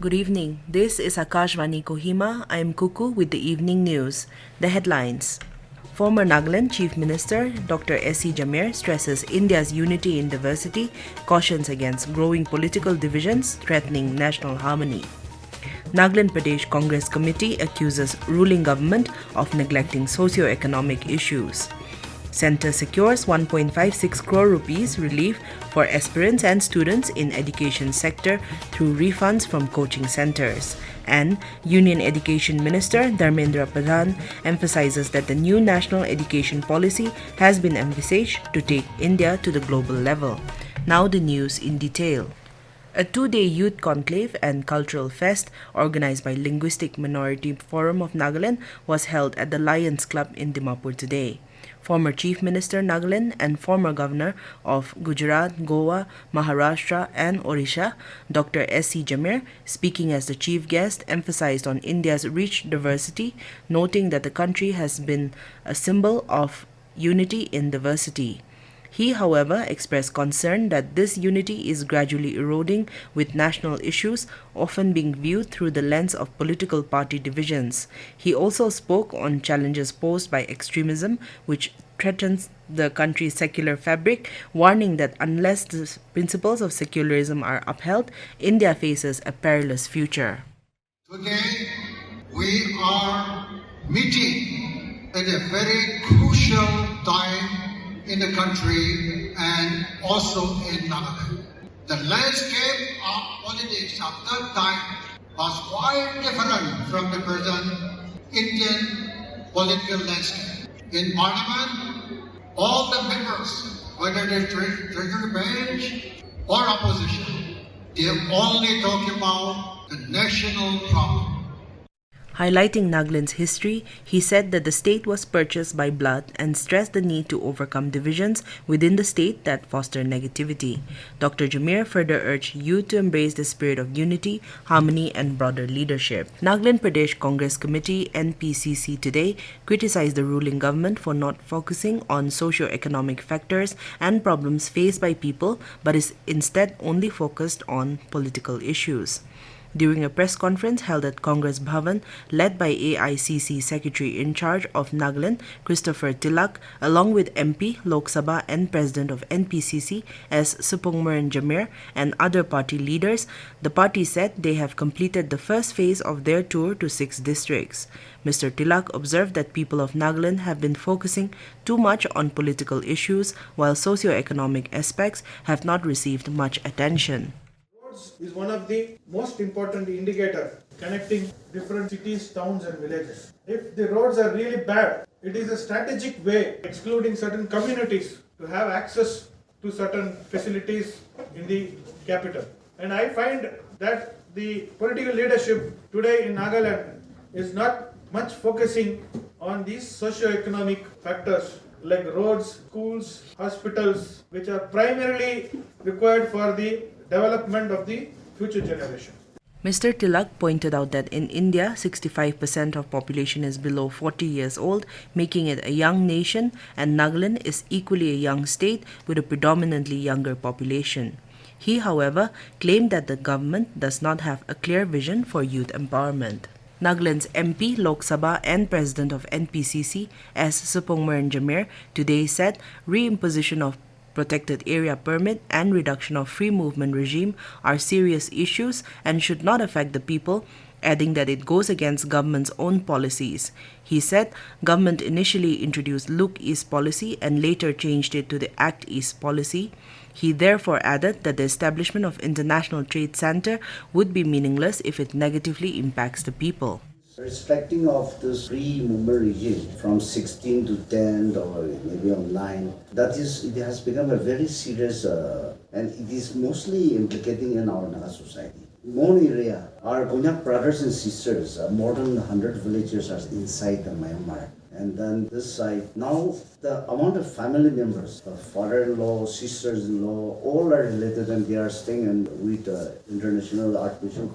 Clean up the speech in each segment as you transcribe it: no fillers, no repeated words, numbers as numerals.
Good evening. This is Akashvani Kohima. I am Kuku with the evening news. The headlines. Former Nagaland Chief Minister Dr. S.C Jamir stresses India's unity in diversity, cautions against growing political divisions threatening national harmony. Nagaland Pradesh Congress Committee accuses ruling government of neglecting socio-economic issues. Centre secures 1.56 crore rupees relief for aspirants and students in education sector through refunds from coaching centres. And Union Education Minister Dharmendra Pradhan emphasizes that the new national education policy has been envisaged to take India to the global level. Now the news in detail. A two-day youth conclave and cultural fest organized by Linguistic Minority Forum of Nagaland was held at the Lions Club in Dimapur today. Former Chief Minister Nagaland and former Governor of Gujarat, Goa, Maharashtra and Odisha, Dr. S.C Jamir, speaking as the chief guest, emphasized on India's rich diversity, noting that the country has been a symbol of unity in diversity. He, however, expressed concern that this unity is gradually eroding, with national issues often being viewed through the lens of political party divisions. He also spoke on challenges posed by extremism, which threatens the country's secular fabric, warning that unless the principles of secularism are upheld, India faces a perilous future. Today, we are meeting at a very crucial time in the country and also in Nagaland. The landscape of politics at that time was quite different from the present Indian political landscape. In Parliament, all the members, whether they're treasury bench or opposition, they only talk about the national problem. Highlighting Nagaland's history, he said that the state was purchased by blood and stressed the need to overcome divisions within the state that foster negativity. Dr. Jamir further urged youth to embrace the spirit of unity, harmony and broader leadership. Nagaland Pradesh Congress Committee (NPCC) today criticized the ruling government for not focusing on socio-economic factors and problems faced by people, but is instead only focused on political issues. During a press conference held at Congress Bhavan, led by AICC Secretary in charge of Nagaland, Christopher Tilak, along with MP, Lok Sabha and President of NPCC, S.C Jamir, and other party leaders, the party said they have completed the first phase of their tour to 6 districts. Mr. Tilak observed that people of Nagaland have been focusing too much on political issues, while socio-economic aspects have not received much attention. Is one of the most important indicators connecting different cities, towns and villages. If the roads are really bad, it is a strategic way excluding certain communities to have access to certain facilities in the capital. And I find that the political leadership today in Nagaland is not much focusing on these socio-economic factors like roads, schools, hospitals, which are primarily required for the development of the future generation. Mr. Tilak pointed out that in India, 65% of population is below 40 years old, making it a young nation, and Nagaland is equally a young state with a predominantly younger population. He, however, claimed that the government does not have a clear vision for youth empowerment. Nagaland's MP, Lok Sabha and President of NPCC, S.C Jamir, today said reimposition of protected area permit and reduction of free movement regime are serious issues and should not affect the people, adding that it goes against government's own policies. He said government initially introduced Look East policy and later changed it to the Act East policy. He therefore added that the establishment of International Trade Center would be meaningless if it negatively impacts the people. Respecting of this free movement regime from 16 to 10 or maybe on 9, it has become a very serious and it is mostly implicating in our Naga society. Mon area, our Konyak brothers and sisters, more than 100 villagers are inside the Myanmar. And then this side, now the amount of family members, father-in-law, sisters-in-law, all are related and they are staying with the international artificial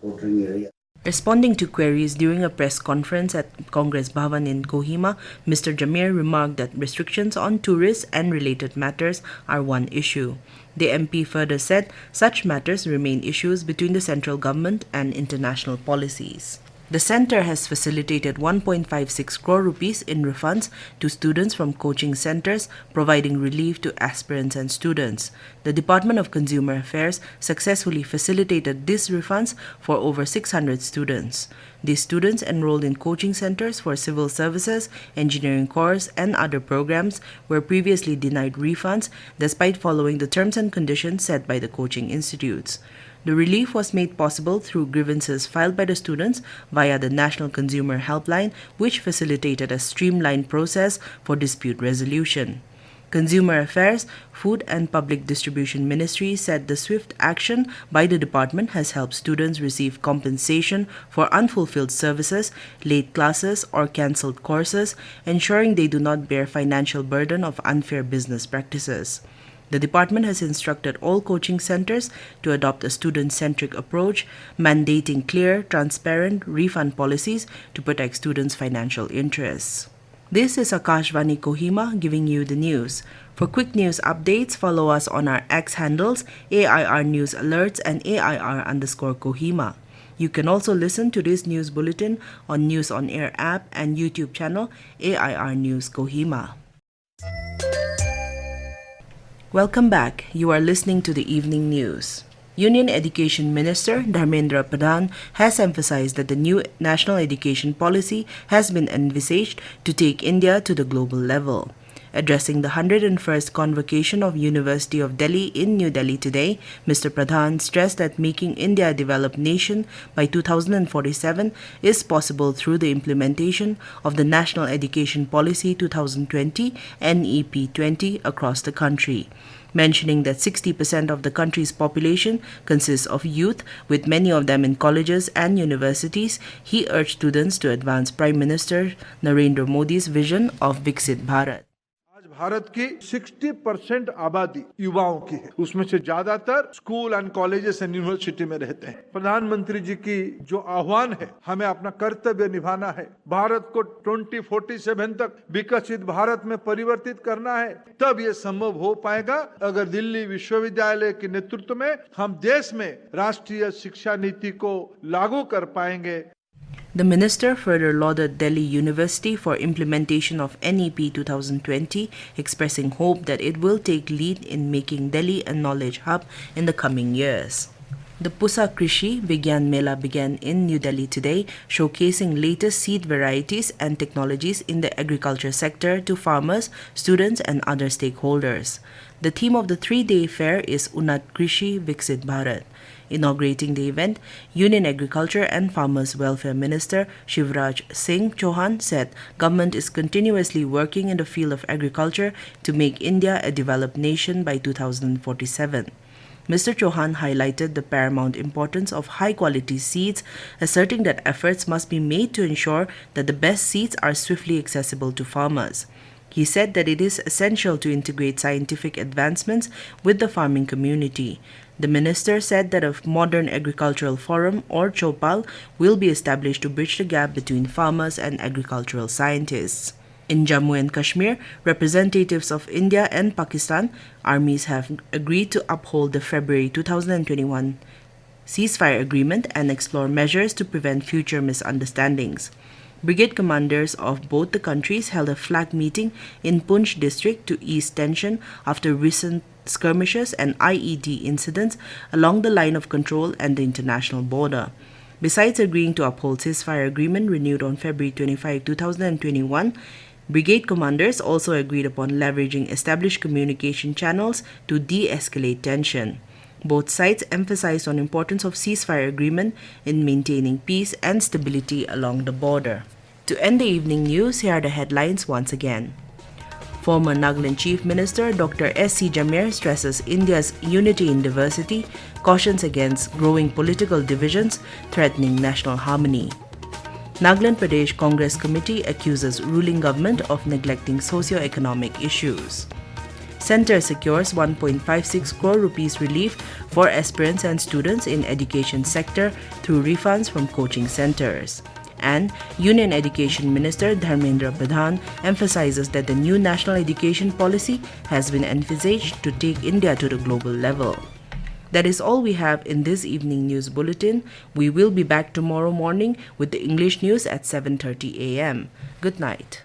quartering area. Responding to queries during a press conference at Congress Bhavan in Kohima, Mr. Jamir remarked that restrictions on tourists and related matters are one issue. The MP further said such matters remain issues between the central government and international policies. The centre has facilitated 1.56 crore rupees in refunds to students from coaching centres, providing relief to aspirants and students. The Department of Consumer Affairs successfully facilitated these refunds for over 600 students. These students enrolled in coaching centres for civil services, engineering course, and other programs were previously denied refunds despite following the terms and conditions set by the coaching institutes. The relief was made possible through grievances filed by the students via the National Consumer Helpline, which facilitated a streamlined process for dispute resolution. Consumer Affairs, Food and Public Distribution Ministry said the swift action by the department has helped students receive compensation for unfulfilled services, late classes, or cancelled courses, ensuring they do not bear financial burden of unfair business practices. The department has instructed all coaching centers to adopt a student-centric approach, mandating clear, transparent refund policies to protect students' financial interests. This is Akashvani Kohima giving you the news. For quick news updates, follow us on our X handles AIR News Alerts and AIR_Kohima. You can also listen to this news bulletin on News on Air app and YouTube channel AIR News Kohima. Welcome back. You are listening to the evening news. Union Education Minister Dharmendra Pradhan has emphasized that the new national education policy has been envisaged to take India to the global level. Addressing the 101st convocation of University of Delhi in New Delhi today, Mr. Pradhan stressed that making India a developed nation by 2047 is possible through the implementation of the National Education Policy 2020 NEP 20 across the country. Mentioning that 60% of the country's population consists of youth, with many of them in colleges and universities, he urged students to advance Prime Minister Narendra Modi's vision of Viksit Bharat. Bharat की 60% आबादी युवाओं की है, उसमें से ज्यादातर school and colleges and university में रहते हैं। प्रधानमंत्री जी की जो आह्वान है, हमें अपना कर्तव्य निभाना है, भारत को 2047 तक विकसित भारत में परिवर्तित करना है। तब ये संभव हो पाएगा अगर दिल्ली विश्वविद्यालय के नेतृत्व में हम देश में राष्ट्रीय शिक्षा नीति को लागू कर पाएंगे। The minister further lauded Delhi University for implementation of NEP 2020, expressing hope that it will take lead in making Delhi a knowledge hub in the coming years. The Pusa Krishi Vigyan Mela began in New Delhi today, showcasing latest seed varieties and technologies in the agriculture sector to farmers, students, and other stakeholders. The theme of the three-day fair is Unnat Krishi Viksit Bharat. Inaugurating the event, Union Agriculture and Farmers Welfare Minister Shivraj Singh Chauhan said government is continuously working in the field of agriculture to make India a developed nation by 2047. Mr. Chauhan highlighted the paramount importance of high-quality seeds, asserting that efforts must be made to ensure that the best seeds are swiftly accessible to farmers. He said that it is essential to integrate scientific advancements with the farming community. The minister said that a modern agricultural forum or Chopal will be established to bridge the gap between farmers and agricultural scientists. In Jammu and Kashmir, representatives of India and Pakistan armies have agreed to uphold the February 2021 ceasefire agreement and explore measures to prevent future misunderstandings. Brigade commanders of both the countries held a flag meeting in Poonch district to ease tension after recent skirmishes and IED incidents along the line of control and the international border. Besides agreeing to uphold ceasefire agreement renewed on February 25, 2021, brigade commanders also agreed upon leveraging established communication channels to de-escalate tension. Both sides emphasized on importance of ceasefire agreement in maintaining peace and stability along the border. To end the evening news, here are the headlines once again. Former Nagaland Chief Minister Dr. S.C Jamir stresses India's unity in diversity, cautions against growing political divisions threatening national harmony. Nagaland Pradesh Congress Committee accuses ruling government of neglecting socio-economic issues. Centre secures 1.56 crore rupees relief for aspirants and students in education sector through refunds from coaching centres. And Union Education Minister Dharmendra Pradhan emphasizes that the new national education policy has been envisaged to take India to the global level. That is all we have in this evening news bulletin. We will be back tomorrow morning with the English news at 7:30 a.m. Good night.